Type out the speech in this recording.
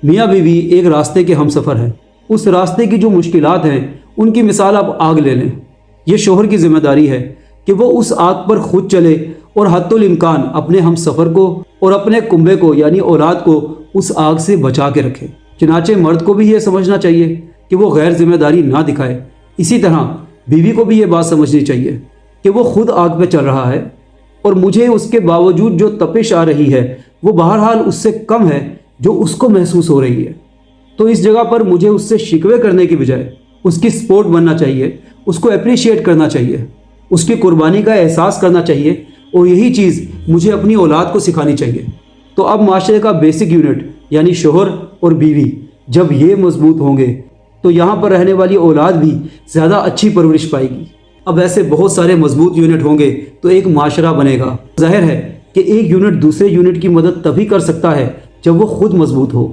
میاں بیوی ایک راستے کے ہم سفر ہیں۔ اس راستے کی جو مشکلات ہیں ان کی مثال آپ آگ لے لیں۔ یہ شوہر کی ذمہ داری ہے کہ وہ اس آگ پر خود چلے اور حتی الامکان اپنے ہم سفر کو اور اپنے کنبے کو یعنی اولاد کو اس آگ سے بچا کے رکھے۔ چنانچہ مرد کو بھی یہ سمجھنا چاہیے کہ وہ غیر ذمہ داری نہ دکھائے۔ اسی طرح بیوی کو بھی یہ بات سمجھنی چاہیے کہ وہ خود آگ پہ چل رہا ہے اور مجھے اس کے باوجود جو تپش آ رہی ہے وہ بہرحال اس سے کم ہے جو اس کو محسوس ہو رہی ہے۔ تو اس جگہ پر مجھے اس سے شکوے کرنے کی بجائے اس کی سپورٹ بننا چاہیے، اس کو اپریشیٹ کرنا چاہیے، اس کی قربانی کا احساس کرنا چاہیے، اور یہی چیز مجھے اپنی اولاد کو سکھانی چاہیے۔ تو اب معاشرے کا بیسک یونٹ یعنی شوہر اور بیوی جب یہ مضبوط ہوں گے تو یہاں پر رہنے والی اولاد بھی زیادہ اچھی پرورش پائے گی۔ اب ایسے بہت سارے مضبوط یونٹ ہوں گے تو ایک معاشرہ بنے گا۔ ظاہر ہے کہ ایک یونٹ دوسرے یونٹ کی مدد تبھی کر سکتا ہے جب وہ خود مضبوط ہو۔